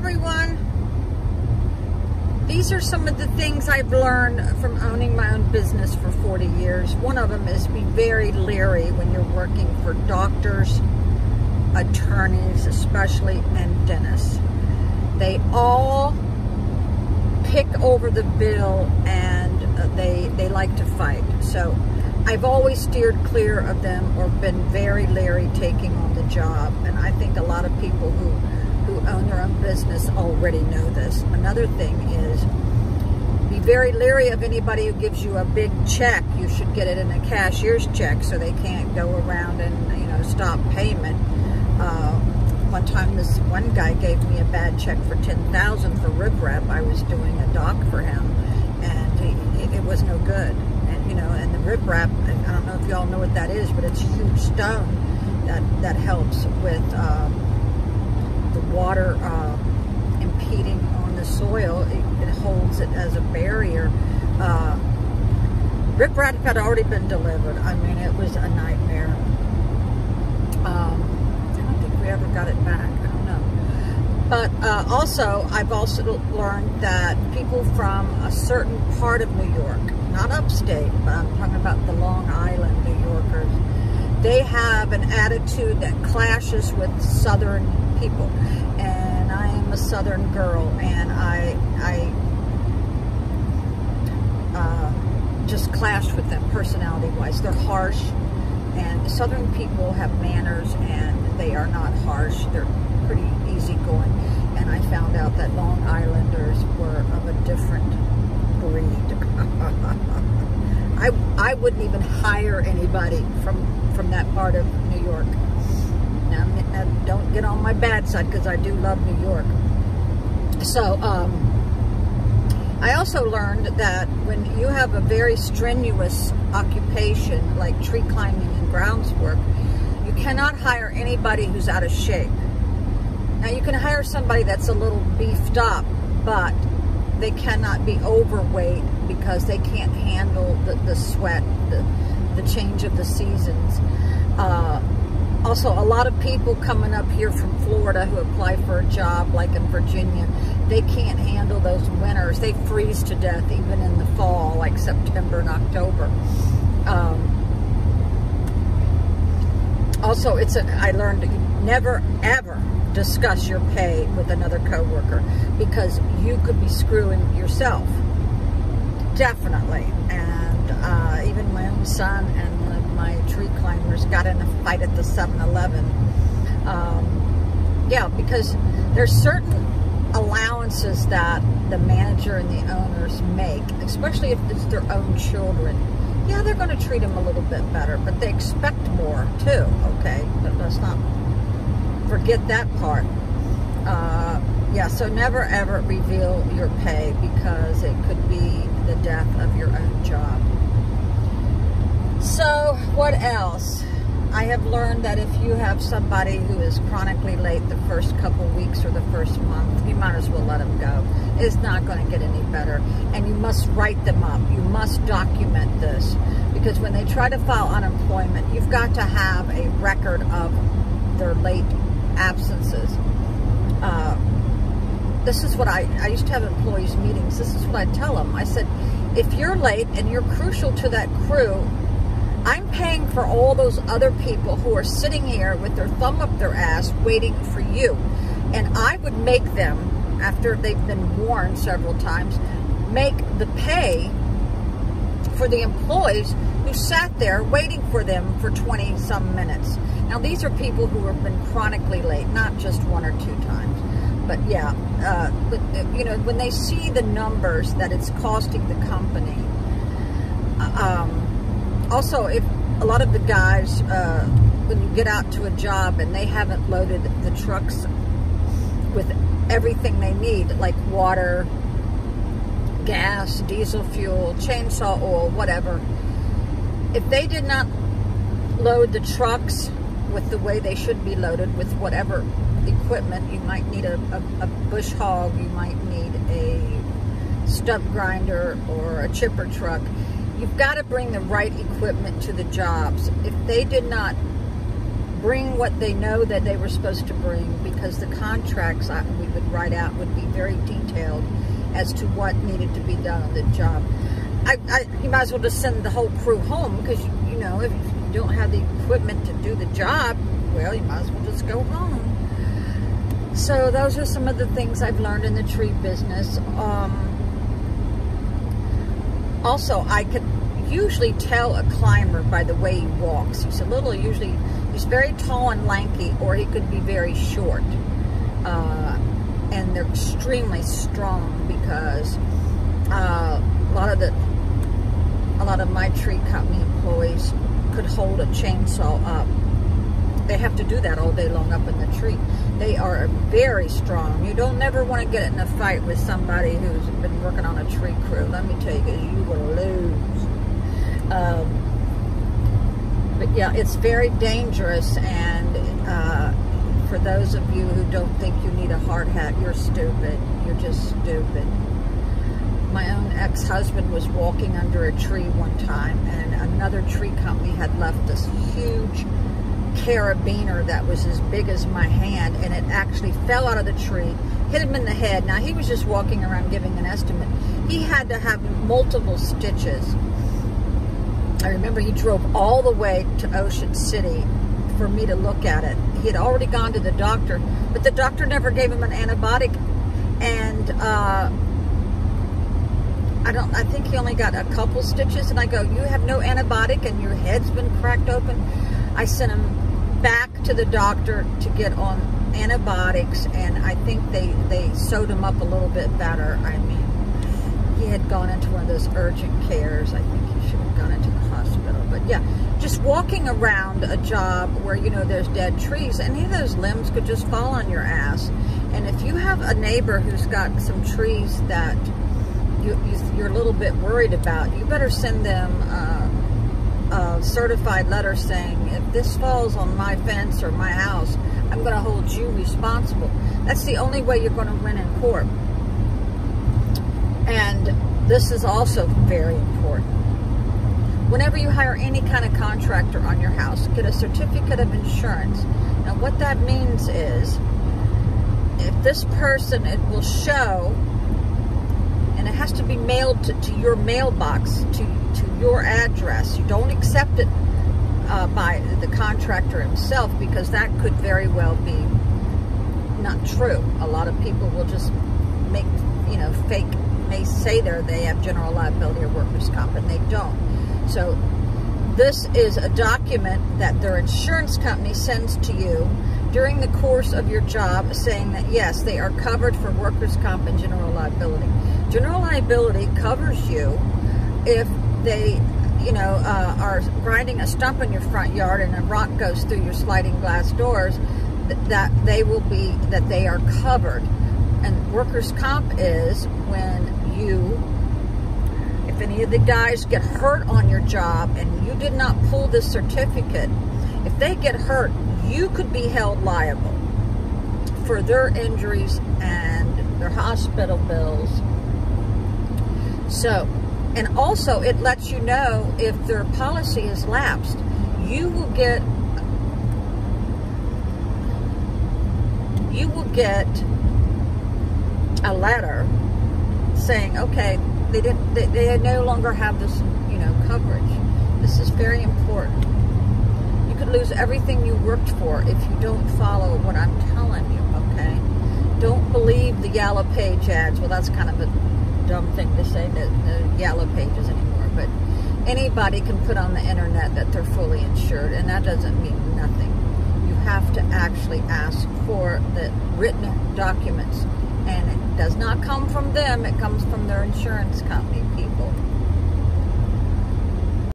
everyone. These are some of the things I've learned from owning my own business for 40 years. One of them is be very leery when you're working for doctors, attorneys especially, and dentists. They all pick over the bill and they like to fight. So I've always steered clear of them or been very leery taking on the job. And I think a lot of people who own their own business already know this. Another thing is be very leery of anybody who gives you a big check. You should get it in a cashier's check so they can't go around and, you know, stop payment. One time this one guy gave me a bad check for $10,000 for riprap. I was doing a dock for him and it was no good. And, you know, and the riprap, I don't know if y'all know what that is, but it's a huge stone that helps with the water impeding on the soil. It holds it as a barrier. Riprap had already been delivered. I mean, it was a nightmare. I don't think we ever got it back. I don't know. But also, I've also learned that people from a certain part of New York, not upstate, but I'm talking about the Long Island New Yorkers, they have an attitude that clashes with Southern people. And I am a Southern girl, and I just clash with them personality-wise. They're harsh, and Southern people have manners, and they are not harsh. They're pretty easygoing. And I found out that Long Islanders were of a different breed. I wouldn't even hire anybody from that part of New York. Now, don't get on my bad side, because I do love New York. So, I also learned that when you have a very strenuous occupation, like tree climbing and grounds work, you cannot hire anybody who's out of shape. Now, you can hire somebody that's a little beefed up, but they cannot be overweight because they can't handle the sweat, the change of the seasons. Also, a lot of people coming up here from Florida who apply for a job, like in Virginia, they can't handle those winters. They freeze to death even in the fall, like September and October. Also, I learned never, ever discuss your pay with another coworker, because you could be screwing yourself. Definitely. And even my own son and one of my tree climbers got in a fight at the 7-Eleven. Yeah, because there's certain allowances that the manager and the owners make, especially if it's their own children. Yeah, they're going to treat them a little bit better, but they expect more too, okay? But let's not forget that part. Yeah, so never ever reveal your pay, because it could be the death of your own job. So, what else? I have learned that if you have somebody who is chronically late the first couple weeks or the first month, you might as well let them go. It's not going to get any better. And you must write them up. You must document this. Because when they try to file unemployment, you've got to have a record of their late absences. This is what I used to have employees meetings. This is what I tell them. I said, if you're late and you're crucial to that crew, I'm paying for all those other people who are sitting here with their thumb up their ass waiting for you. And I would make them, after they've been warned several times, make the pay for the employees who sat there waiting for them for 20-some minutes. Now, these are people who have been chronically late, not just one or two times. But yeah, but, you know, when they see the numbers that it's costing the company, also, if a lot of the guys, when you get out to a job and they haven't loaded the trucks with everything they need, like water, gas, diesel fuel, chainsaw oil, whatever, if they did not load the trucks with the way they should be loaded, with whatever equipment, you might need a bush hog, you might need a stump grinder or a chipper truck. You've got to bring the right equipment to the jobs. If they did not bring what they know that they were supposed to bring, because the contracts we would write out would be very detailed as to what needed to be done on the job. You might as well just send the whole crew home, because, you know, if you don't have the equipment to do the job, well, you might as well just go home. So those are some of the things I've learned in the tree business. Also, I could usually tell a climber by the way he walks. He's very tall and lanky, or he could be very short. And they're extremely strong, because a lot of my tree company employees could hold a chainsaw up. They have to do that all day long up in the tree. They are very strong. You don't never want to get in a fight with somebody who's been working on a tree crew. Let me tell you, because you will lose. But yeah, it's very dangerous, and for those of you who don't think you need a hard hat, you're stupid. You're just stupid. My own ex-husband was walking under a tree one time, and another tree company had left this huge carabiner that was as big as my hand, and it actually fell out of the tree, hit him in the head. Now, he was just walking around giving an estimate. He had to have multiple stitches. I remember he drove all the way to Ocean City for me to look at it. He had already gone to the doctor, but the doctor never gave him an antibiotic, and I think he only got a couple stitches. And I go, you have no antibiotic and your head's been cracked open? I sent him back to the doctor to get on antibiotics, and I think they sewed him up a little bit better. I mean, he had gone into one of those urgent cares. I think he should have gone into the hospital. But yeah, just walking around a job where, you know, there's dead trees, any of those limbs could just fall on your ass. And if you have a neighbor who's got some trees that you're a little bit worried about, you better send them a certified letter saying, if this falls on my fence or my house, I'm going to hold you responsible. That's the only way you're going to win in court. And this is also very important. Whenever you hire any kind of contractor on your house, get a certificate of insurance. Now, what that means is, if this person, it will show, and it has to be mailed to your mailbox, to your address. You don't accept it by the contractor himself, because that could very well be not true. A lot of people will just make, you know, fake, may say they have general liability or workers' comp, and they don't. So this is a document that their insurance company sends to you during the course of your job, saying that yes, they are covered for workers' comp and general liability. General liability covers you if they, you know, are grinding a stump in your front yard and a rock goes through your sliding glass doors, that they are covered. And workers' comp is when if any of the guys get hurt on your job and you did not pull this certificate, if they get hurt, you could be held liable for their injuries and their hospital bills. So, and also it lets you know if their policy is lapsed. You will get a letter saying, okay, they no longer have this, you know, coverage. This is very important. You could lose everything you worked for if you don't follow what I'm telling you, okay? Don't believe the Yellow Page ads. Well, that's kind of a dumb thing to say, the Yellow Pages anymore, but anybody can put on the internet that they're fully insured, and that doesn't mean nothing. You have to actually ask for the written documents, and it does not come from them, it comes from their insurance company people.